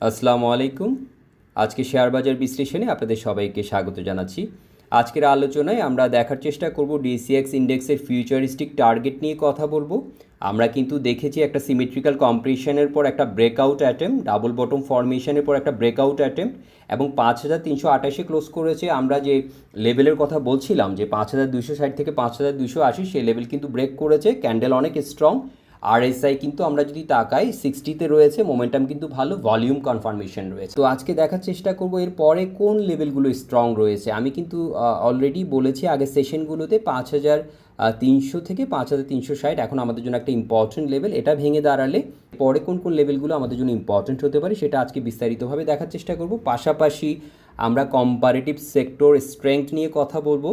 আসসালামু আলাইকুম। আজকে শেয়ার বাজার বিশ্লেষণে আপনাদের সবাইকে স্বাগত জানাচ্ছি। আজকের আলোচনায় আমরা দেখার চেষ্টা করব ডিসিএক্স ইন্ডেক্সের ফিউচারিস্টিক টার্গেট নিয়ে কথা বলবো। আমরা কিন্তু দেখেছি একটা সিমেট্রিক্যাল কম্প্রেশনের পর একটা ব্রেকআউট অ্যাটেম্প, ডাবল বটম ফর্মেশনের পর একটা ব্রেকআউট অ্যাটেম্প এবং 5328 ক্লোজ করেছে। আমরা যে লেভেলের কথা বলছিলাম যে 5260 থেকে 5280 সেই লেভেল কিন্তু ব্রেক করেছে। ক্যান্ডেল অনেক স্ট্রং। আরএসআই কিন্তু আমরা যদি তাকাই 60-তে রয়েছে, মোমেন্টাম কিন্তু ভালো, ভলিউম কনফার্মেশন রয়েছে। তো আজকে দেখার চেষ্টা করব এর পরে কোন লেভেলগুলো স্ট্রং রয়েছে। আমি কিন্তু অলরেডি বলেছি আগের সেশনগুলোতে 5300 থেকে 5360 এখন আমাদের জন্য একটা ইম্পর্টেন্ট লেভেল। এটা ভেঙে দাঁড়ালে পরে কোন কোন লেভেলগুলো আমাদের জন্য ইম্পর্টেন্ট হতে পারে সেটা আজকে বিস্তারিতভাবে দেখার চেষ্টা করব। পাশাপাশি আমরা কম্পারেটিভ সেক্টর স্ট্রেংথ নিয়ে কথা বলবো,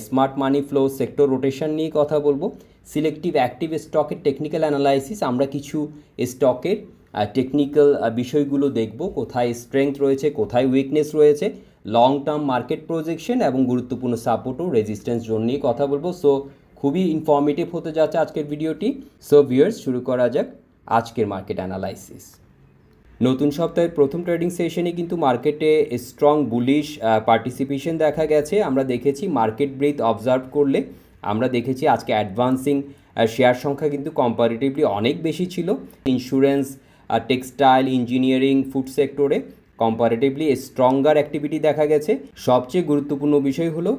স্মার্ট মানি ফ্লো, সেক্টর রোটেশন নিয়ে কথা বলবো, সিলেক্টিভ অ্যাক্টিভ স্টকের টেকনিক্যাল অ্যানালাইসিস, আমরা কিছু স্টকের টেকনিক্যাল বিষয়গুলো দেখব, কোথায় স্ট্রেংথ রয়েছে, কোথায় উইকনেস রয়েছে, লং টার্ম মার্কেট প্রজেকশন এবং গুরুত্বপূর্ণ সাপোর্ট ও রেজিস্ট্যান্স জোন নিয়ে কথা বলবো। সো খুবই ইনফর্মেটিভ হতে যাচ্ছে আজকের ভিডিওটি। সো ভিউয়ার্স, শুরু করা যাক আজকের মার্কেট অ্যানালাইসিস। নতুন সপ্তাহের প্রথম ট্রেডিং সেশনে কিন্তু মার্কেটে স্ট্রং বুলিশ পার্টিসিপেশন দেখা গেছে। আমরা দেখেছি মার্কেট ব্রেথ অবজার্ভ করলে আমরা দেখেছি আজকে অ্যাডভান্সিং শেয়ার সংখ্যা কিন্তু কম্পারেটিভলি অনেক বেশি ছিল। ইন্স্যুরেন্স, টেক্সটাইল, ইঞ্জিনিয়ারিং, ফুড সেক্টরে কম্পারেটিভলি স্ট্রঙ্গার অ্যাক্টিভিটি দেখা গেছে। সবচেয়ে গুরুত্বপূর্ণ বিষয় হলো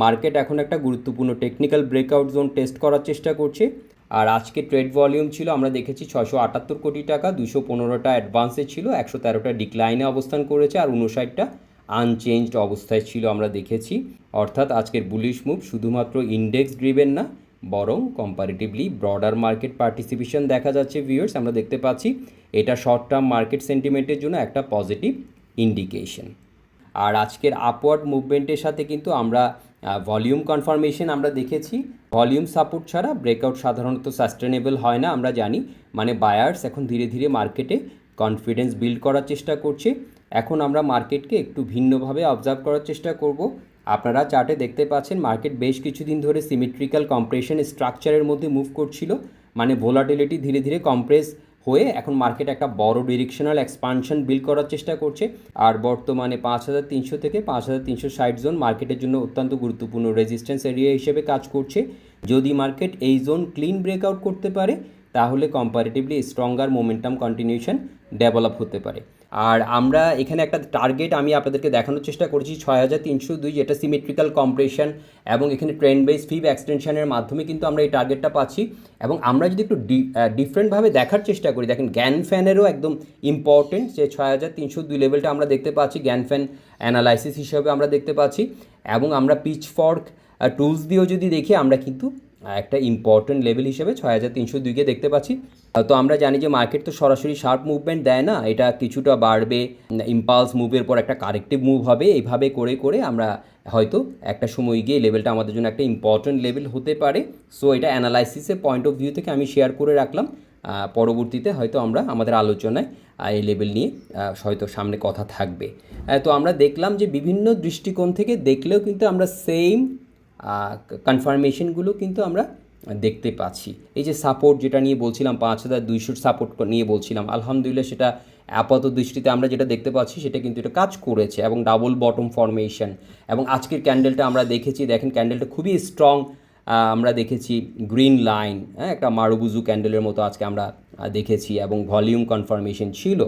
মার্কেট এখন একটা গুরুত্বপূর্ণ টেকনিক্যাল ব্রেকআউট জোন টেস্ট করার চেষ্টা করছে। আর আজকে ট্রেড ভলিউম ছিল আমরা দেখেছি 678 কোটি টাকা, 215টা অ্যাডভান্সে ছিল, 113টা ডিক্লাইনে অবস্থান করেছে আর 59টা আনচেঞ্জড অবস্থায় ছিল আমরা দেখেছি। অর্থাৎ আজকের বুলিশ মুভ শুধুমাত্র ইন্ডেক্স ড্রিভেন না, বরং কম্পারেটিভলি ব্রডার মার্কেট পার্টিসিপেশন দেখা যাচ্ছে। ভিউয়ার্স, আমরা দেখতে পাচ্ছি এটা শর্ট টার্ম মার্কেট সেন্টিমেন্টের জন্য একটা পজিটিভ ইন্ডিকেশন। আর আজকের আপওয়ার্ড মুভমেন্টের সাথে কিন্তু আমরা ভলিউম কনফার্মেশন আমরা দেখেছি। ভলিউম সাপোর্ট ছাড়া ব্রেকআউট সাধারণত সাস্টেনেবল হয় না, আমরা জানি। মানে বায়ার্স এখন ধীরে ধীরে মার্কেটে কনফিডেন্স বিল্ড করার চেষ্টা করছে। এখন আমরা মার্কেটকে একটু ভিন্নভাবে অবজার্ভ করার চেষ্টা করব। আপনারা চার্টে দেখতে পাচ্ছেন মার্কেট বেশ কিছুদিন ধরে সিমেট্রিক্যাল কম্প্রেশন স্ট্রাকচারের মধ্যে মুভ করছিল। মানে ভোলাটিলিটি ধীরে ধীরে কম্প্রেস হয়ে এখন মার্কেট একটা বড় ডিরেকশনাল এক্সপানশন বিল্ড করার চেষ্টা করছে। আর বর্তমানে 5300 থেকে 5360 জোন মার্কেটের জন্য অত্যন্ত গুরুত্বপূর্ণ রেজিস্ট্যান্স এরিয়া হিসেবে কাজ করছে। যদি মার্কেট এই জোন ক্লিন ব্রেকআউট করতে পারে তাহলে comparatively stronger momentum continuation develop হতে পারে। আর আমরা এখানে একটা টার্গেট আমি আপনাদেরকে দেখানোর চেষ্টা করছি 6302, যেটা সিমেট্রিক্যাল কম্প্রেশন এবং এখানে ট্রেন্ড বেস ফিব এক্সটেনশনের মাধ্যমে কিন্তু আমরা এই টার্গেটটা পাচ্ছি। এবং আমরা যদি একটু ডিফারেন্টভাবে দেখার চেষ্টা করি, দেখেন জ্ঞান ফ্যানেরও একদম ইম্পর্টেন্ট যে 6302 লেভেলটা আমরা দেখতে পাচ্ছি, জ্ঞান ফ্যান অ্যানালাইসিস হিসাবে আমরা দেখতে পাচ্ছি। এবং আমরা পিচফর্ক টুলস দিয়েও যদি দেখি আমরা কিন্তু একটা ইম্পর্টেন্ট লেভেল হিসেবে 6302কে দেখতে পাচ্ছি। তো আমরা জানি যে মার্কেট তো সরাসরি শার্প মুভমেন্ট দেয় না, এটা কিছুটা বাড়বে, ইম্পালস মুভের পর একটা কারেক্টিভ মুভ হবে, এইভাবে করে করে আমরা হয়তো একটা সময় গিয়ে লেভেলটা আমাদের জন্য একটা ইম্পর্টেন্ট লেভেল হতে পারে। সো এটা অ্যানালাইসিসের পয়েন্ট অফ ভিউ থেকে আমি শেয়ার করে রাখলাম। পরবর্তীতে হয়তো আমরা আমাদের আলোচনায় এই লেভেল নিয়ে হয়তো সামনে কথা থাকবে। তো আমরা দেখলাম যে বিভিন্ন দৃষ্টিকোণ থেকে দেখলেও কিন্তু আমরা সেম কনফার্মেশনগুলো কিন্তু আমরা দেখতে পাচ্ছি। এই যে সাপোর্ট যেটা নিয়ে বলছিলাম 5200 সাপোর্ট নিয়ে বলছিলাম, আলহামদুলিল্লাহ সেটা আপাত দৃষ্টিতে আমরা যেটা দেখতে পাচ্ছি সেটা কিন্তু এটা কাজ করেছে। এবং ডাবল বটম ফর্মেশন এবং আজকের ক্যান্ডেলটা আমরা দেখেছি, দেখেন ক্যান্ডেলটা খুবই স্ট্রং। আমরা দেখেছি গ্রিন লাইন, একটা মারুবুজু ক্যান্ডেলের মতো আজকে আমরা দেখেছি এবং ভলিউম কনফার্মেশন ছিল।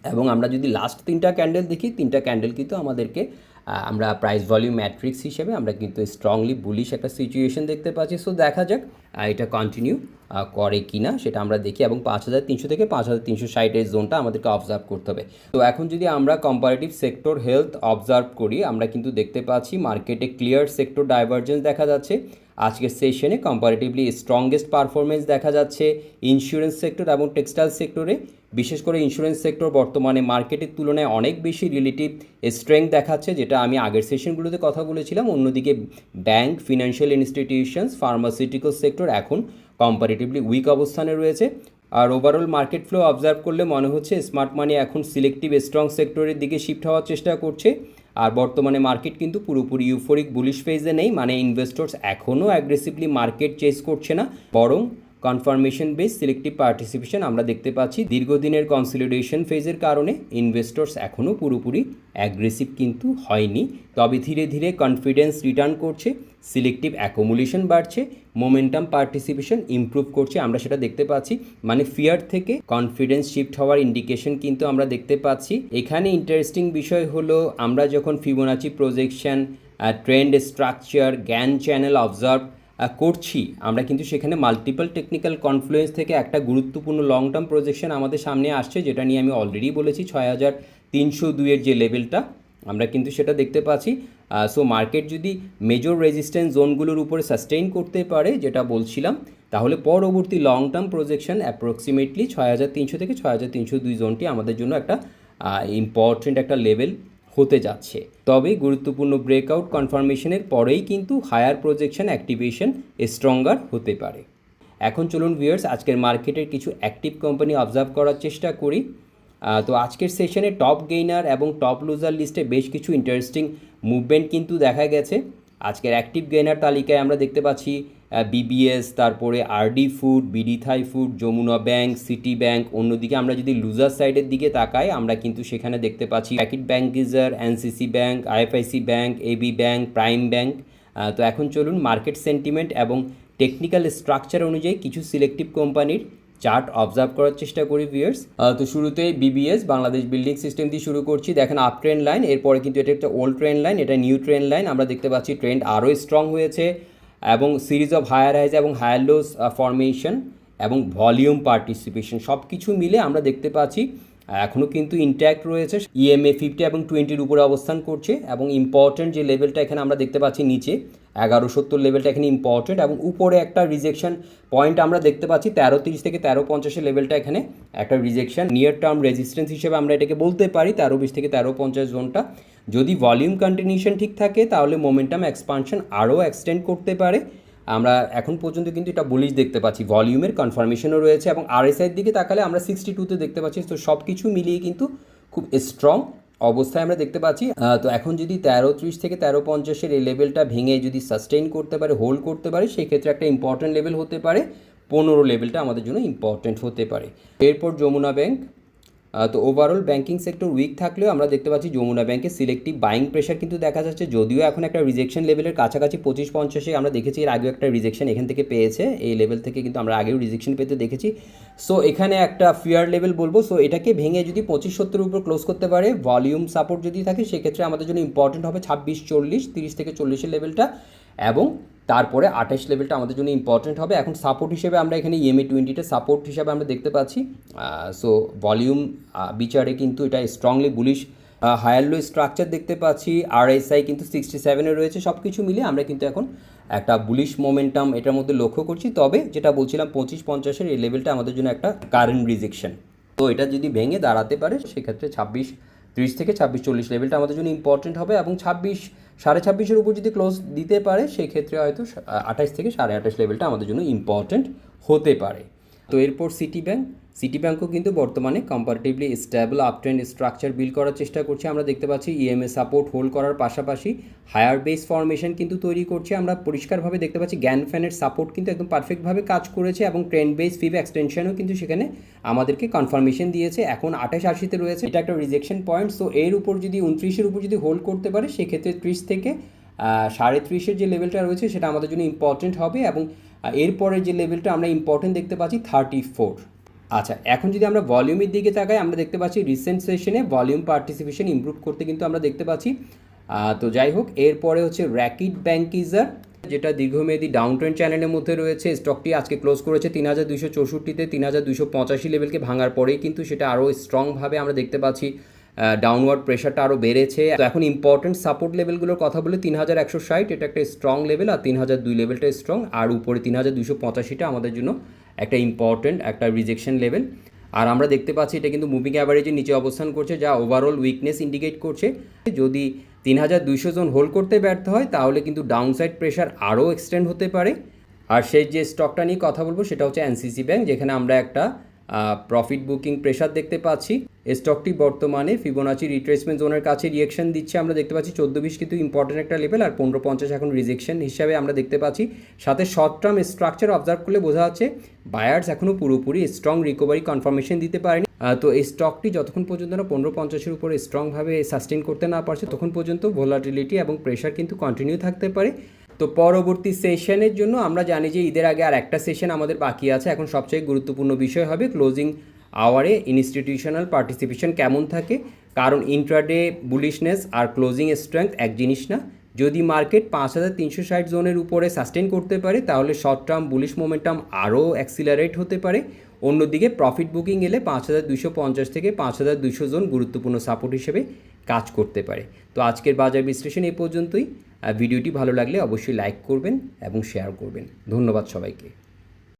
এবং আমরা যদি লাস্ট 3টা ক্যান্ডেল দেখি, 3টা ক্যান্ডেল কিন্তু আমাদেরকে আমরা প্রাইস ভলিউম ম্যাট্রিক্স হিসেবে আমরা কিন্তু স্ট্রংলি বুলিশ একটা সিচুয়েশন দেখতে পাচ্ছি। সো দেখা যাক এটা কন্টিনিউ করে কি না সেটা আমরা দেখি। এবং 5300 থেকে 5360 জোনটা আমাদেরকে অবজার্ভ করতে হবে। তো এখন যদি আমরা কম্পারেটিভ সেক্টর হেলথ অবজার্ভ করি, আমরা কিন্তু দেখতে পাচ্ছি মার্কেটে ক্লিয়ার সেক্টর ডাইভারজেন্স দেখা যাচ্ছে। আজকের সেশনে কম্পারেটিভলি স্ট্রংগেস্ট পারফরমেন্স দেখা যাচ্ছে ইন্স্যুরেন্স সেক্টর এবং টেক্সটাইল সেক্টরে। বিশেষ করে ইন্স্যুরেন্স সেক্টর বর্তমানে মার্কেটের তুলনায় অনেক বেশি রিলেটিভ স্ট্রেংথ দেখাচ্ছে, যেটা আমি আগের সেশনগুলোতে কথা বলেছিলাম। অন্যদিকে bank, financial institutions, pharmaceutical sector এখন কম্পারেটিভলি উইক অবস্থানে রয়েছে। আর ওভারঅল মার্কেট ফ্লো অবজার্ভ করলে মনে হচ্ছে স্মার্ট মানি এখন সিলেক্টিভ স্ট্রং সেক্টরের দিকে শিফট হওয়ার চেষ্টা করছে। আর বর্তমানে মার্কেট কিন্তু পুরোপুরি ইউফোরিক বুলিশ ফেজে নেই, মানে ইনভেস্টর্স এখনও অ্যাগ্রেসিভলি মার্কেট চেস করছে না, বরং কনফার্মেশন বেস সিলেক্টিভ পার্টিসিপেশন আমরা দেখতে পাচ্ছি। দীর্ঘদিনের কনসলিডেশন ফেজের কারণে ইনভেস্টর্স এখনও পুরোপুরি অ্যাগ্রেসিভ কিন্তু হয়নি, তবে ধীরে ধীরে কনফিডেন্স রিটার্ন করছে, সিলেক্টিভ অ্যাকুমুলেশন বাড়ছে, মোমেন্টাম পার্টিসিপেশন ইমপ্রুভ করছে, আমরা সেটা দেখতে পাচ্ছি। মানে ফিয়ার থেকে কনফিডেন্স শিফট হওয়ার ইন্ডিকেশন কিন্তু আমরা দেখতে পাচ্ছি। এখানে ইন্টারেস্টিং বিষয় হলো আমরা যখন Fibonacci projection, trend structure, Gann channel observe করছি, আমরা কিন্তু সেখানে মাল্টিপল টেকনিক্যাল কনফ্লুয়েন্স থেকে একটা গুরুত্বপূর্ণ লং টার্ম প্রজেকশন আমাদের সামনে আসছে, যেটা নিয়ে আমি অলরেডি বলেছি 6302-এর যে লেভেলটা আমরা কিন্তু সেটা দেখতে পাচ্ছি। সো মার্কেট যদি মেজর রেজিস্ট্যান্স জোনগুলোর উপরে সাস্টেইন করতে পারে, যেটা বলছিলাম, তাহলে পরবর্তী লং টার্ম প্রজেকশন অ্যাপ্রক্সিমেটলি 6300 থেকে 6302 জোনটি আমাদের জন্য একটা ইম্পর্টেন্ট একটা লেভেল হতে যাচ্ছে। তবে গুরুত্বপূর্ণ ব্রেকআউট কনফার্মেশনের পরেই কিন্তু হায়ার প্রজেকশন অ্যাক্টিভেশন স্ট্রঙ্গার হতে পারে। এখন চলুন ভিউয়ার্স আজকের মার্কেটের কিছু অ্যাক্টিভ কোম্পানি অবজার্ভ করার চেষ্টা করি। তো আজকের সেশনে টপ গেইনার এবং টপ লুজার লিস্টে বেশ কিছু ইন্টারেস্টিং মুভমেন্ট কিন্তু দেখা গেছে। আজকের অ্যাক্টিভ গেইনার তালিকায় আমরা দেখতে পাচ্ছি বিবিএস, তারপরে RD food, BD Thai food, Jamuna bank, city bank. অন্যদিকে আমরা যদি লুজার সাইডের দিকে তাকাই, আমরা কিন্তু সেখানে দেখতে পাচ্ছি প্যাকেট ব্যাংক গিজার, NCC bank, IFIC bank, AB bank, prime bank. তো এখন চলুন মার্কেট সেন্টিমেন্ট এবং টেকনিক্যাল স্ট্রাকচার অনুযায়ী কিছু সিলেক্টিভ কোম্পানির চার্ট অবজার্ভ করার চেষ্টা করি ভিউয়ার্স। তো শুরুতে বিবিএস বাংলাদেশ বিল্ডিং সিস্টেম দিয়ে শুরু করছি। দেখেন আপ ট্রেন্ড লাইন, এরপরে কিন্তু এটা একটা ওল্ড ট্রেন্ড লাইন, এটা নিউ ট্রেন্ড লাইন। আমরা দেখতে পাচ্ছি ট্রেন্ড আরও স্ট্রং হয়েছে এবং সিরিজ অফ হায়ার হাইজ এবং হায়ার লোস ফরমেশন এবং ভলিউম পার্টিসিপেশন সব কিছু মিলে আমরা দেখতে পাচ্ছি এখনও কিন্তু ইনট্যাক্ট রয়েছে। ইএমএ 50 এবং 20-র উপরে অবস্থান করছে এবং ইম্পর্টেন্ট যে লেভেলটা এখানে আমরা দেখতে পাচ্ছি নিচে 1170 লেভেলটা এখানে ইম্পর্টেন্ট, এবং উপরে একটা রিজেকশন পয়েন্ট আমরা দেখতে পাচ্ছি 1330 থেকে 1350 লেভেলটা এখানে একটা রিজেকশন নিয়ার টার্ম রেজিস্ট্যান্স হিসেবে আমরা এটাকে বলতে পারি। 1320 থেকে 1350 জোনটা যদি ভলিউম কন্টিনিউশন ঠিক থাকে তাহলে মোমেন্টাম এক্সপানশন আরও এক্সটেন্ড করতে পারে। আমরা এখন পর্যন্ত কিন্তু এটা বুলিশ দেখতে পাচ্ছি, ভলিউমের কনফার্মেশনও রয়েছে এবং আরএসআইয়ের দিকে তাকালে আমরা 62-তে দেখতে পাচ্ছি। তো সব কিছু মিলিয়ে কিন্তু খুব স্ট্রং অবস্থায় আমরা দেখতে পাচ্ছি। তো এখন যদি 1330 থেকে 1350-এর এই লেভেলটা ভেঙে যদি সাস্টেইন করতে পারে, হোল্ড করতে পারে, সেই ক্ষেত্রে একটা ইম্পর্টেন্ট লেভেল হতে পারে 15 লেভেলটা আমাদের জন্য ইম্পর্টেন্ট হতে পারে। এরপর যমুনা ব্যাংক। তো ওভারঅল ব্যাংকিং সেক্টর উইক থাকলেও আমরা দেখতে পাচ্ছি যমুনা ব্যাংকে সিলেক্টিভ বাইং প্রেশার কিন্তু দেখা যাচ্ছে, যদিও এখন একটা রিজেকশন লেভেলের কাছাকাছি 25-50-এ আমরা দেখেছি। এর আগেও একটা রিজেকশন এখান থেকে পেয়েছে, এই লেভেল থেকে কিন্তু আমরা আগেও রিজেকশন পেতে দেখেছি। সো এখানে একটা ফিয়ার লেভেল বলবো। সো এটাকে ভেঙে যদি 2570-এর উপর ক্লোজ করতে পারে, ভলিউম সাপোর্ট যদি থাকে, সেক্ষেত্রে আমাদের জন্য ইম্পর্টেন্ট হবে 2640, 30 থেকে 40-এর লেভেলটা, এবং তারপরে 28 লেভেলটা আমাদের জন্য ইম্পর্টেন্ট হবে। এখন সাপোর্ট হিসেবে আমরা এখানে ইএমএ 20-টা সাপোর্ট হিসাবে আমরা দেখতে পাচ্ছি। সো ভলিউম বিচারে কিন্তু এটা strongly bullish. Higher low structure দেখতে পাচ্ছি, আরএসআই কিন্তু 67-এ রয়েছে। সব কিছু মিলে আমরা কিন্তু এখন একটা বুলিশ মোমেন্টাম এটার মধ্যে লক্ষ্য করছি। তবে যেটা বলছিলাম 25-50-এর এই লেভেলটা আমাদের জন্য একটা কারেন্ট রিজেকশন। তো এটা যদি ভেঙে দাঁড়াতে পারে, সেক্ষেত্রে 2630 থেকে 2640 লেভেলটা আমাদের জন্য ইম্পর্টেন্ট হবে, এবং 26-26.5-এর উপর যদি ক্লোজ দিতে পারে, সেই ক্ষেত্রে হয়তো 28 থেকে 28.5 লেভেলটা আমাদের জন্য ইম্পর্টেন্ট হতে পারে। তো এরপর সিটি ব্যাংকও কিন্তু বর্তমানে comparatively stable up trend structure build করার চেষ্টা করছে। আমরা দেখতে পাচ্ছি ইএমএ সাপোর্ট হোল্ড করার পাশাপাশি হায়ার বেস ফরমেশন কিন্তু তৈরি করছে। আমরা পরিষ্কারভাবে দেখতে পাচ্ছি গ্যান ফ্যানের সাপোর্ট কিন্তু একদম পারফেক্টভাবে কাজ করেছে, এবং ট্রেন্ড বেস ফিভ এক্সটেনশনও কিন্তু সেখানে আমাদেরকে কনফার্মেশন দিয়েছে। এখন 2880-তে রয়েছে, এটা একটা রিজেকশন পয়েন্ট। সো এর উপর যদি 29-এর উপর যদি হোল্ড করতে পারে, সেক্ষেত্রে 30 থেকে 30.5-এর যে লেভেলটা রয়েছে সেটা আমাদের জন্য ইম্পর্টেন্ট হবে, এবং এরপরে যে লেভেলটা আমরা ইম্পর্টেন্ট দেখতে পাচ্ছি 34। আচ্ছা, এখন যদি আমরা ভলিউমের দিকে তাকাই, আমরা দেখতে পাচ্ছি রিসেন্ট সেশনে ভলিউম পার্টিসিপেশন ইমপ্রুভ করতে কিন্তু আমরা দেখতে পাচ্ছি। তো যাই হোক, এরপরে হচ্ছে র্যাকিড ব্যাংকিজার, যেটা দীর্ঘমেয়াদী ডাউন ট্রেন্ড চ্যানেলের মধ্যে রয়েছে। স্টকটি আজকে ক্লোজ করেছে 3264-তে। 3285 লেভেলকে ভাঙার পরেই কিন্তু সেটা আরও স্ট্রংভাবে আমরা দেখতে পাচ্ছি ডাউনওয়ার্ড প্রেশারটা আরও বেড়েছে। তো এখন ইম্পর্টেন্ট সাপোর্ট লেভেলগুলোর কথা বলে 3160, এটা একটা স্ট্রং লেভেল, আর 3002 লেভেলটা স্ট্রং, আর উপরে 3285-টা আমাদের জন্য একটা ইম্পর্টেন্ট একটা রিজেকশন লেভেল। আর আমরা দেখতে পাচ্ছি এটা কিন্তু মুভিং অ্যাভারেজের নিচে অবস্থান করছে, যা ওভারঅল উইকনেস ইন্ডিকেট করছে। যদি 3200 জোন হোল্ড করতে ব্যর্থ হয়, তাহলে কিন্তু ডাউনসাইড প্রেশার আরও এক্সটেন্ড হতে পারে। আর সেই যে স্টকটা নিয়ে কথা বলবো সেটা হচ্ছে এনসিসি ব্যাংক, যেখানে আমরা একটা প্রফিট বুকিং প্রেশার দেখতে পাচ্ছি। স্টকটি বর্তমানে ফিবোনাচি রিট্রেসমেন্ট জোনের কাছে রিয়েকশন দিচ্ছে, আমরা দেখতে পাচ্ছি 14-20 কিন্তু ইম্পর্টেন্ট একটা লেভেল, আর 15-50 এখন রিজেকশন হিসাবে আমরা দেখতে পাচ্ছি। সাথে শর্ট টার্ম স্ট্রাকচার অবজার্ভ করলে বোঝা যাচ্ছে বায়ার্স এখনও পুরোপুরি স্ট্রং রিকভারি কনফার্মেশন দিতে পারেনি। তো এই স্টকটি যতক্ষণ পর্যন্ত না 15-50-এর উপরে স্ট্রংভাবে সাস্টেন করতে না পারছে তখন পর্যন্ত ভোলাটিলিটি এবং প্রেশার কিন্তু কন্টিনিউ থাকতে পারে। তো পরবর্তী সেশনের জন্য আমরা জানি যে ঈদের আগে আর একটা সেশন আমাদের বাকি আছে। এখন সবচেয়ে গুরুত্বপূর্ণ বিষয় হবে ক্লোজিং আওয়ারে ইনস্টিটিউশনাল পার্টিসিপেশন কেমন থাকে, কারণ ইন্ট্রাডে বুলিশনেস আর ক্লোজিং স্ট্রেংথ এক জিনিস না। যদি মার্কেট 5360 জোনের উপরে সাস্টেন করতে পারে তাহলে শর্ট টার্ম বুলিশ মোমেন্টাম আরও অ্যাক্সিলারেট হতে পারে। অন্যদিকে প্রফিট বুকিং এলে 5250 থেকে 5200 জোন গুরুত্বপূর্ণ সাপোর্ট হিসেবে কাজ করতে পারে। তো আজকের বাজার বিশ্লেষণ এই পর্যন্তই। ভিডিওটি ভালো লাগলে অবশ্যই লাইক করবেন এবং শেয়ার করবেন। ধন্যবাদ সবাইকে।